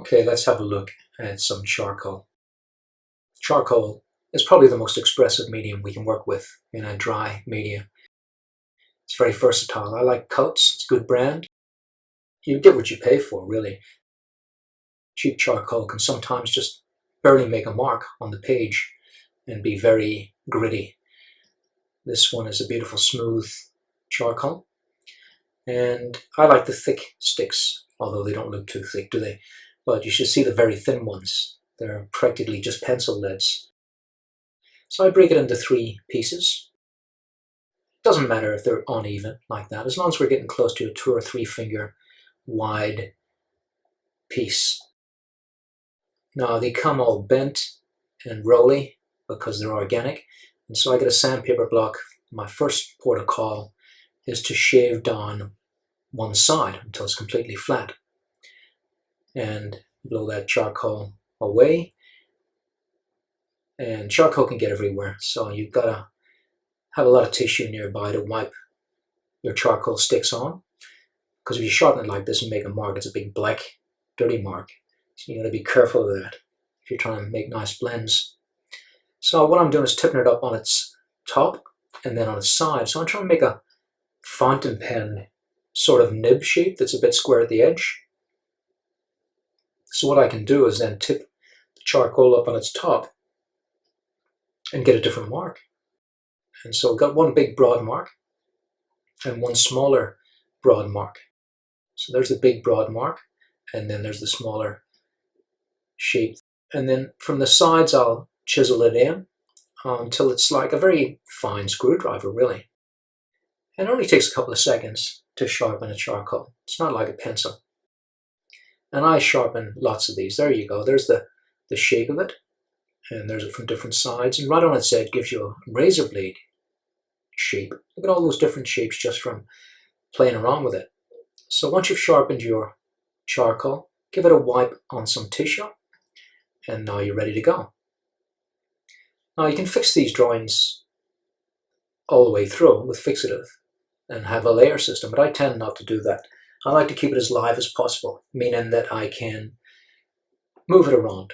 Okay, let's have a look at some charcoal. Charcoal is probably the most expressive medium we can work with in a dry media. It's very versatile. I like Coats, it's a good brand. You get what you pay for, really. Cheap charcoal can sometimes just barely make a mark on the page and be very gritty. This one is a beautiful smooth charcoal. And I like the thick sticks, although they don't look too thick, do they? But you should see the very thin ones. They're practically just pencil leads. So I break it into 3 pieces. Doesn't matter if they're uneven like that, as long as we're getting close to a 2 or 3 finger wide piece. Now they come all bent and rolly because they're organic, and so I get a sandpaper block. My first port of call is to shave down one side until it's completely flat and blow that charcoal away. And charcoal can get everywhere, so you've got to have a lot of tissue nearby to wipe your charcoal sticks on, because if you sharpen it like this and make a mark, it's a big black dirty mark. So you got to be careful of that if you're trying to make nice blends. So what I'm doing is tipping it up on its top and then on its side. So I'm trying to make a fountain pen sort of nib shape that's a bit square at the edge. So what I can do is then tip the charcoal up on its top and get a different mark. And so I've got one big broad mark and one smaller broad mark. So there's the big broad mark, and then there's the smaller shape. And then from the sides I'll chisel it in until it's like a very fine screwdriver, really. And it only takes a couple of seconds to sharpen a charcoal. It's not like a pencil. And I sharpen lots of these. There you go. There's the shape of it. And there's it from different sides. And right on its edge gives you a razor blade shape. Look at all those different shapes just from playing around with it. So once you've sharpened your charcoal, give it a wipe on some tissue. And now you're ready to go. Now you can fix these drawings all the way through with fixative and have a layer system, but I tend not to do that. I like to keep it as live as possible, meaning that I can move it around.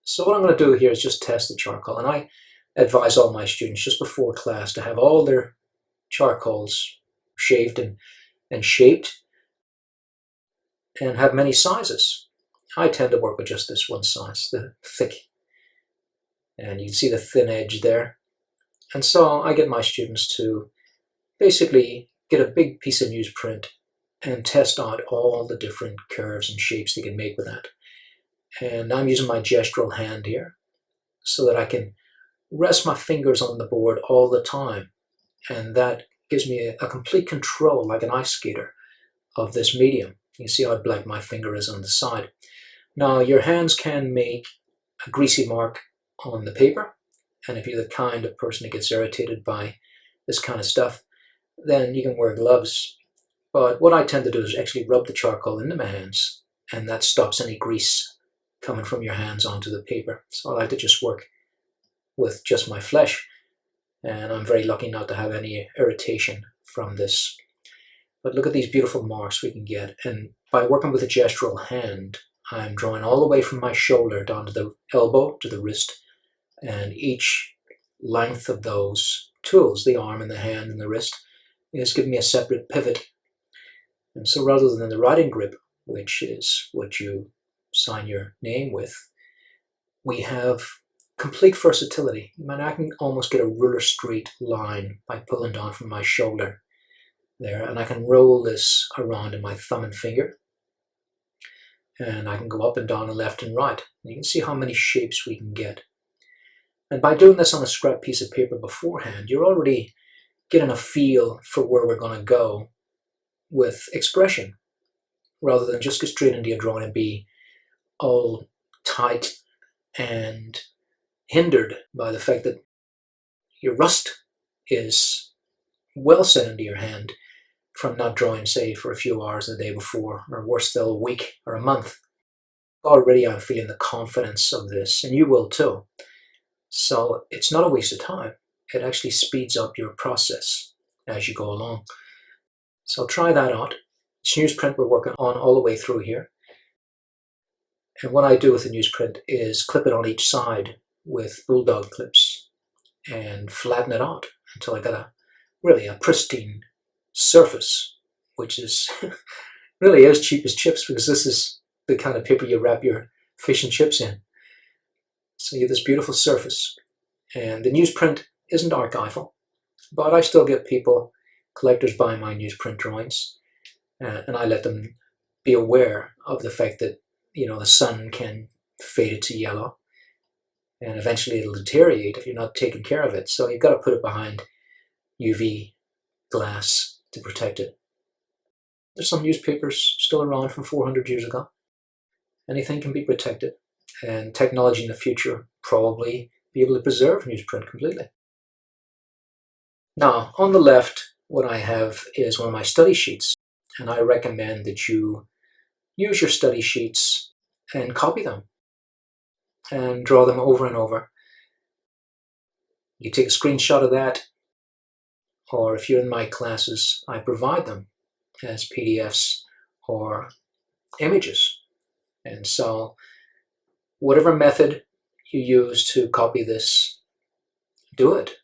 So what I'm going to do here is just test the charcoal, and I advise all my students just before class to have all their charcoals shaved and shaped and have many sizes. I tend to work with just this one size, the thick, and you can see the thin edge there. And so I get my students to basically get a big piece of newsprint and test out all the different curves and shapes they can make with that. And I'm using my gestural hand here so that I can rest my fingers on the board all the time. And that gives me a complete control, like an ice skater, of this medium. You see how black my finger is on the side. Now your hands can make a greasy mark on the paper, and if you're the kind of person that gets irritated by this kind of stuff, then you can wear gloves. But what I tend to do is actually rub the charcoal into my hands, and that stops any grease coming from your hands onto the paper. So I like to just work with just my flesh, and I'm very lucky not to have any irritation from this. But look at these beautiful marks we can get, and by working with a gestural hand, I'm drawing all the way from my shoulder down to the elbow to the wrist, and each length of those tools, the arm and the hand and the wrist, is giving me a separate pivot. And so rather than the writing grip, which is what you sign your name with, we have complete versatility. I can almost get a ruler straight line by pulling down from my shoulder there, and I can roll this around in my thumb and finger, and I can go up and down and left and right. And you can see how many shapes we can get. And by doing this on a scrap piece of paper beforehand, you're already getting a feel for where we're going to go with expression, rather than just get straight into your drawing and be all tight and hindered by the fact that your rust is well set into your hand from not drawing, say, for a few hours the day before, or worse still, a week or a month. Already I'm feeling the confidence of this, and you will too. So it's not a waste of time. It actually speeds up your process as you go along. So try that out. It's newsprint we're working on all the way through here. And what I do with the newsprint is clip it on each side with bulldog clips and flatten it out until I got a pristine surface, which is really as cheap as chips, because this is the kind of paper you wrap your fish and chips in. So you have this beautiful surface. And the newsprint isn't archival, but I still get collectors buying my newsprint drawings, and I let them be aware of the fact that, the sun can fade it to yellow, and eventually it'll deteriorate if you're not taking care of it. So you've got to put it behind UV glass to protect it. There's some newspapers still around from 400 years ago. Anything can be protected, and technology in the future probably be able to preserve newsprint completely. Now, on the left, what I have is one of my study sheets, and I recommend that you use your study sheets and copy them and draw them over and over. You take a screenshot of that, or if you're in my classes, I provide them as PDFs or images. And so whatever method you use to copy this, do it.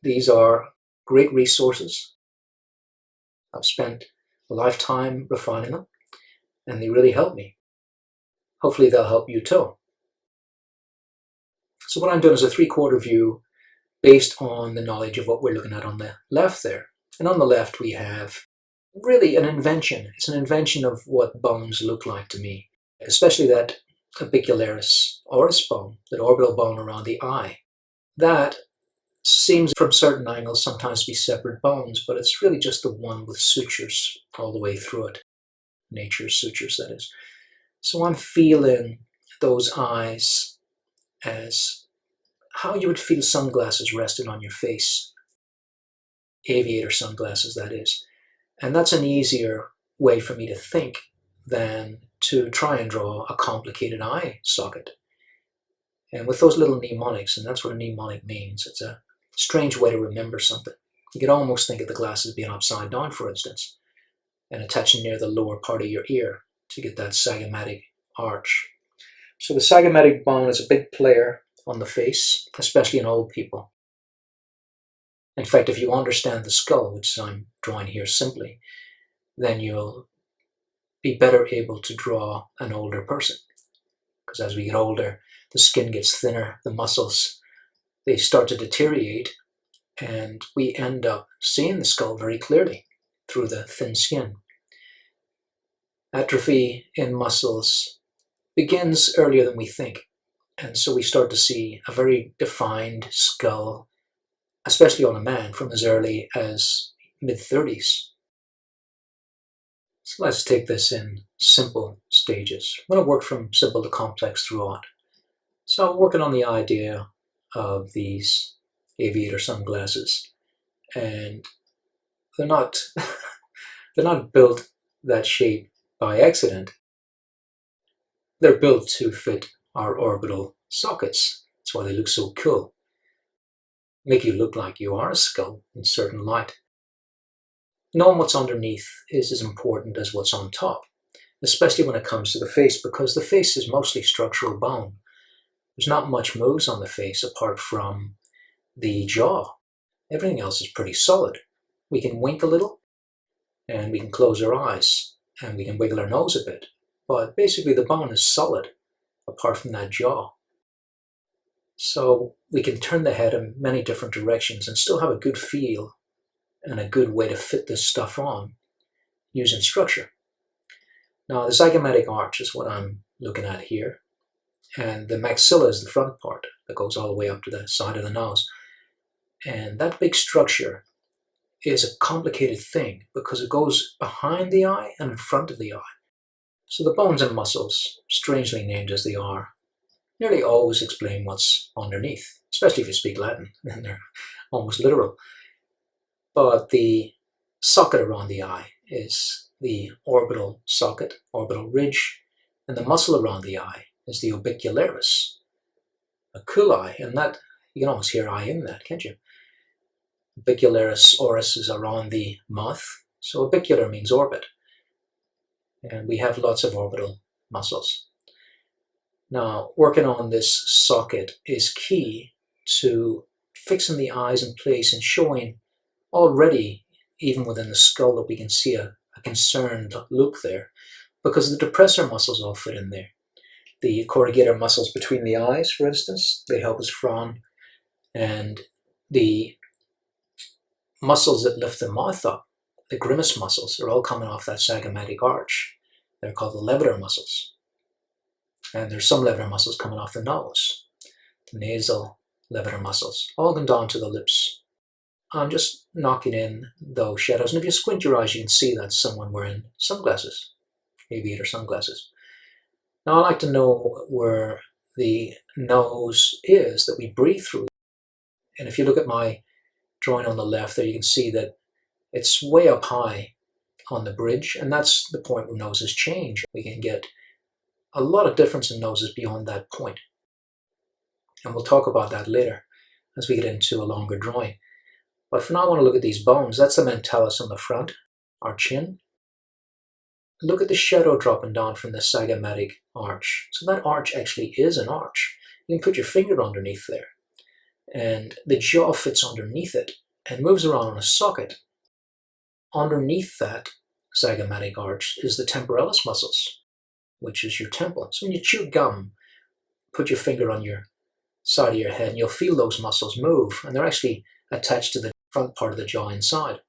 These are great resources. I've spent a lifetime refining them, and they really help me. Hopefully they'll help you too. So what I'm doing is a three-quarter view based on the knowledge of what we're looking at on the left there. And on the left we have really an invention. It's an invention of what bones look like to me, especially that orbicularis oris bone, that orbital bone around the eye. That seems from certain angles sometimes to be separate bones, but it's really just the one with sutures all the way through it. Nature's sutures, that is. So I'm feeling those eyes as how you would feel sunglasses rested on your face. Aviator sunglasses, that is. And that's an easier way for me to think than to try and draw a complicated eye socket. And with those little mnemonics, and that's what a mnemonic means, it's a strange way to remember something. You could almost think of the glasses being upside down, for instance, and attaching near the lower part of your ear to get that zygomatic arch. So the zygomatic bone is a big player on the face, especially in old people. In fact, if you understand the skull, which I'm drawing here simply, then you'll be better able to draw an older person. Because as we get older, the skin gets thinner, the muscles, they start to deteriorate, and we end up seeing the skull very clearly through the thin skin. Atrophy in muscles begins earlier than we think, and so we start to see a very defined skull, especially on a man from as early as mid-30s. So let's take this in simple stages. I'm going to work from simple to complex throughout. So I'm working on the idea of these aviator sunglasses, and they're not they're not built that shape by accident. They're built to fit our orbital sockets. That's why they look so cool. Make you look like you are a skull in certain light. Knowing what's underneath is as important as what's on top, especially when it comes to the face, because the face is mostly structural bone. There's not much moves on the face apart from the jaw. Everything else is pretty solid. We can wink a little, and we can close our eyes, and we can wiggle our nose a bit, but basically the bone is solid apart from that jaw. So we can turn the head in many different directions and still have a good feel and a good way to fit this stuff on using structure. Now the zygomatic arch is what I'm looking at here, and the maxilla is the front part that goes all the way up to the side of the nose. And that big structure is a complicated thing because it goes behind the eye and in front of the eye. So the bones and muscles, strangely named as they are, nearly always explain what's underneath, especially if you speak Latin, and they're almost literal. But the socket around the eye is the orbital socket, orbital ridge, and the muscle around the eye is the orbicularis, oculi, and that, you can almost hear I in that, can't you? Orbicularis oris is around the mouth, so orbicular means orbit. and we have lots of orbital muscles. Now, working on this socket is key to fixing the eyes in place and showing already, even within the skull, that we can see a concerned look there, because the depressor muscles all fit in there. The corrugator muscles between the eyes, for instance, they help us frown, and the muscles that lift the mouth up, the grimace muscles, are all coming off that zygomatic arch. They're called the levator muscles. And there's some levator muscles coming off the nose, the nasal levator muscles, all going down to the lips. I'm just knocking in those shadows, and if you squint your eyes, you can see that's someone wearing sunglasses, aviator sunglasses. Now, I like to know where the nose is that we breathe through. And if you look at my drawing on the left there, you can see that it's way up high on the bridge, and that's the point where noses change. We can get a lot of difference in noses beyond that point. And we'll talk about that later as we get into a longer drawing. But for now, I want to look at these bones. That's the mentalis on the front, our chin. Look at the shadow dropping down from the zygomatic arch. So that arch actually is an arch. You can put your finger underneath there, and the jaw fits underneath it and moves around on a socket. Underneath that zygomatic arch is the temporalis muscles, which is your temple. So when you chew gum, put your finger on your side of your head and you'll feel those muscles move, and they're actually attached to the front part of the jaw inside.